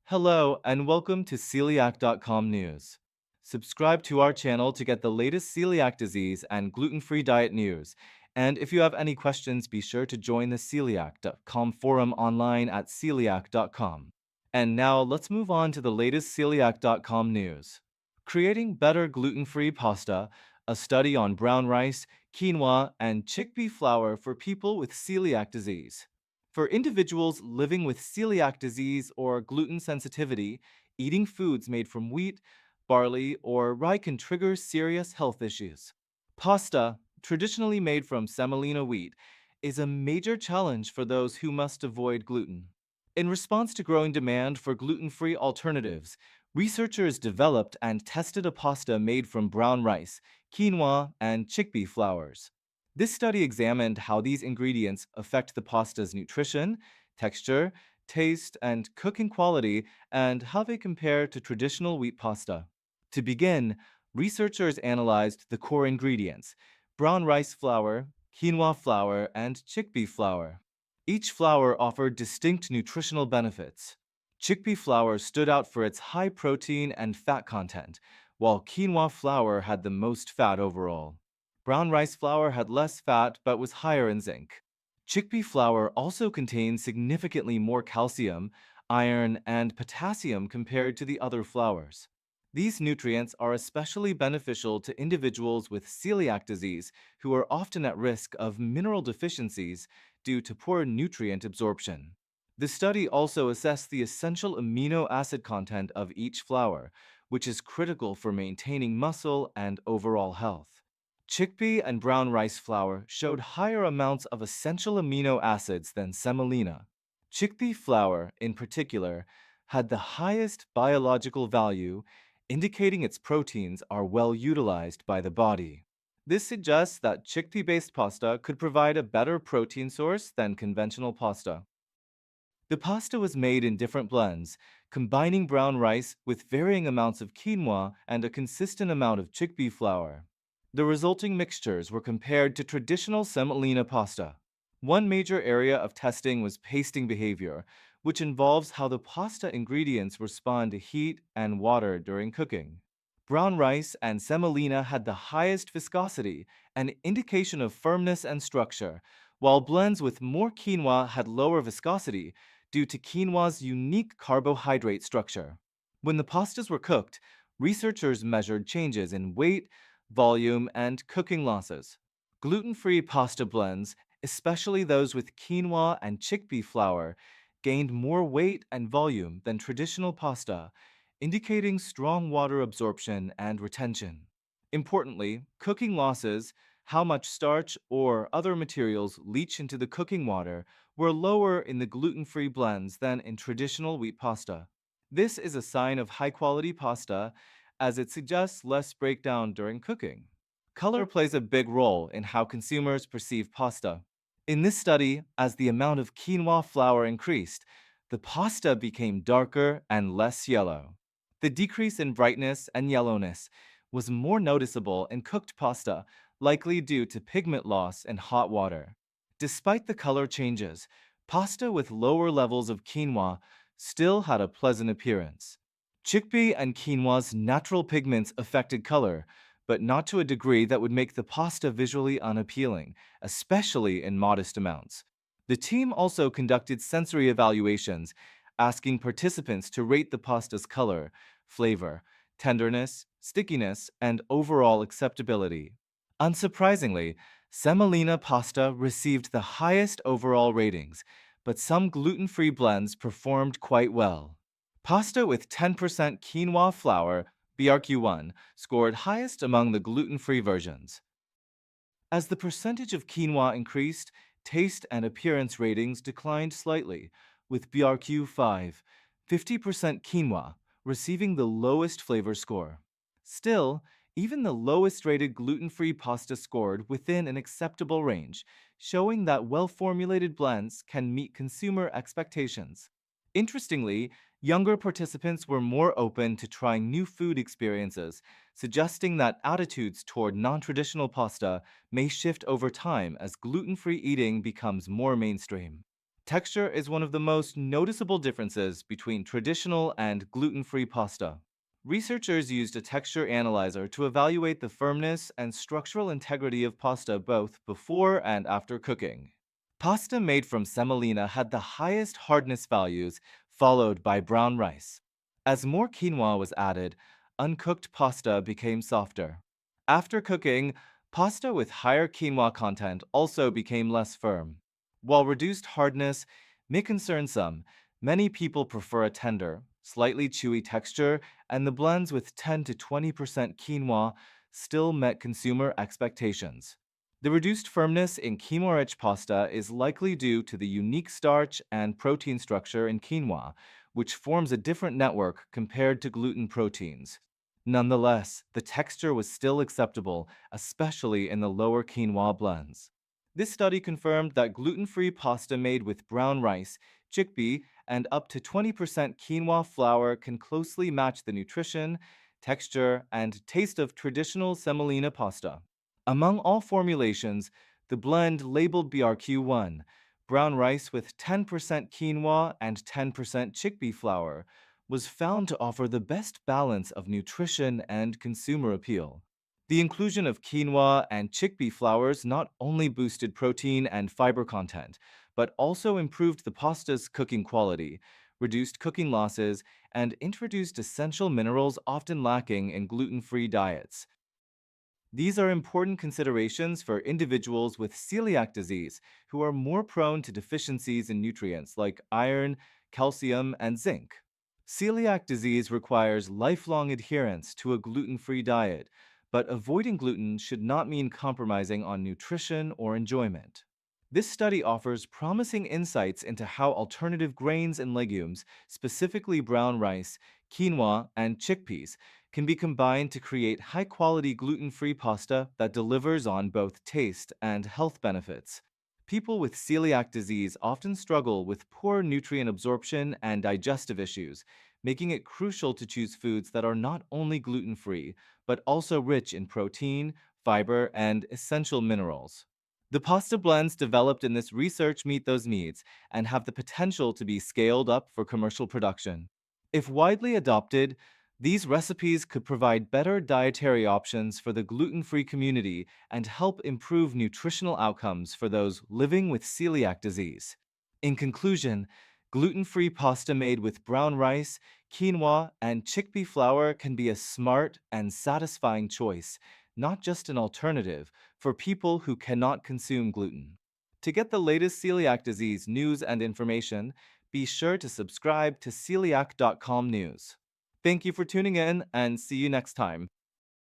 Hello, and welcome to celiac.com news. Subscribe to our channel to get the latest celiac disease and gluten-free diet news. And if you have any questions, be sure to join the celiac.com forum online at celiac.com. And now let's move on to the latest celiac.com news. Creating better gluten-free pasta, a study on brown rice, quinoa, and chickpea flour for people with celiac disease. For individuals living with celiac disease or gluten sensitivity, eating foods made from wheat, barley, or rye can trigger serious health issues. Pasta, traditionally made from semolina wheat, is a major challenge for those who must avoid gluten. In response to growing demand for gluten-free alternatives, researchers developed and tested a pasta made from brown rice, quinoa, and chickpea flours. This study examined how these ingredients affect the pasta's nutrition, texture, taste, and cooking quality, and how they compare to traditional wheat pasta. To begin, researchers analyzed the core ingredients: brown rice flour, quinoa flour, and chickpea flour. Each flour offered distinct nutritional benefits. Chickpea flour stood out for its high protein and fat content, while quinoa flour had the most fat overall. Brown rice flour had less fat but was higher in zinc. Chickpea flour also contains significantly more calcium, iron, and potassium compared to the other flours. These nutrients are especially beneficial to individuals with celiac disease who are often at risk of mineral deficiencies due to poor nutrient absorption. The study also assessed the essential amino acid content of each flour, which is critical for maintaining muscle and overall health. Chickpea and brown rice flour showed higher amounts of essential amino acids than semolina. Chickpea flour, in particular, had the highest biological value, indicating its proteins are well utilized by the body. This suggests that chickpea-based pasta could provide a better protein source than conventional pasta. The pasta was made in different blends, combining brown rice with varying amounts of quinoa and a consistent amount of chickpea flour. The resulting mixtures were compared to traditional semolina pasta. One major area of testing was pasting behavior, which involves how the pasta ingredients respond to heat and water during cooking. Brown rice and semolina had the highest viscosity, an indication of firmness and structure, while blends with more quinoa had lower viscosity due to quinoa's unique carbohydrate structure. When the pastas were cooked, researchers measured changes in weight, volume, and cooking losses. Gluten-free pasta blends, especially those with quinoa and chickpea flour, gained more weight and volume than traditional pasta, indicating strong water absorption and retention. Importantly, cooking losses, how much starch or other materials leach into the cooking water, were lower in the gluten-free blends than in traditional wheat pasta. This is a sign of high-quality pasta, as it suggests less breakdown during cooking. Color plays a big role in how consumers perceive pasta. In this study, as the amount of quinoa flour increased, the pasta became darker and less yellow. The decrease in brightness and yellowness was more noticeable in cooked pasta, likely due to pigment loss in hot water. Despite the color changes, pasta with lower levels of quinoa still had a pleasant appearance. Chickpea and quinoa's natural pigments affected color, but not to a degree that would make the pasta visually unappealing, especially in modest amounts. The team also conducted sensory evaluations, asking participants to rate the pasta's color, flavor, tenderness, stickiness, and overall acceptability. Unsurprisingly, semolina pasta received the highest overall ratings, but some gluten-free blends performed quite well. Pasta with 10% quinoa flour, BRQ1, scored highest among the gluten-free versions. As the percentage of quinoa increased, taste and appearance ratings declined slightly, with BRQ5, 50% quinoa, receiving the lowest flavor score. Still, even the lowest rated gluten-free pasta scored within an acceptable range, showing that well-formulated blends can meet consumer expectations. Interestingly, younger participants were more open to trying new food experiences, suggesting that attitudes toward non-traditional pasta may shift over time as gluten-free eating becomes more mainstream. Texture is one of the most noticeable differences between traditional and gluten-free pasta. Researchers used a texture analyzer to evaluate the firmness and structural integrity of pasta both before and after cooking. Pasta made from semolina had the highest hardness values, followed by brown rice. As more quinoa was added, uncooked pasta became softer. After cooking, pasta with higher quinoa content also became less firm. While reduced hardness may concern some, many people prefer a tender, slightly chewy texture, and the blends with 10 to 20% quinoa still met consumer expectations. The reduced firmness in quinoa-rich pasta is likely due to the unique starch and protein structure in quinoa, which forms a different network compared to gluten proteins. Nonetheless, the texture was still acceptable, especially in the lower quinoa blends. This study confirmed that gluten-free pasta made with brown rice, chickpea, and up to 20% quinoa flour can closely match the nutrition, texture, and taste of traditional semolina pasta. Among all formulations, the blend labeled BRQ1, brown rice with 10% quinoa and 10% chickpea flour, was found to offer the best balance of nutrition and consumer appeal. The inclusion of quinoa and chickpea flours not only boosted protein and fiber content, but also improved the pasta's cooking quality, reduced cooking losses, and introduced essential minerals often lacking in gluten-free diets. These are important considerations for individuals with celiac disease who are more prone to deficiencies in nutrients like iron, calcium, and zinc. Celiac disease requires lifelong adherence to a gluten-free diet, but avoiding gluten should not mean compromising on nutrition or enjoyment. This study offers promising insights into how alternative grains and legumes, specifically brown rice, quinoa, and chickpeas, can be combined to create high-quality gluten-free pasta that delivers on both taste and health benefits. People with celiac disease often struggle with poor nutrient absorption and digestive issues, making it crucial to choose foods that are not only gluten-free, but also rich in protein, fiber, and essential minerals. The pasta blends developed in this research meet those needs and have the potential to be scaled up for commercial production. If widely adopted, these recipes could provide better dietary options for the gluten-free community and help improve nutritional outcomes for those living with celiac disease. In conclusion, gluten-free pasta made with brown rice, quinoa, and chickpea flour can be a smart and satisfying choice, not just an alternative, for people who cannot consume gluten. To get the latest celiac disease news and information, be sure to subscribe to celiac.com news. Thank you for tuning in and see you next time.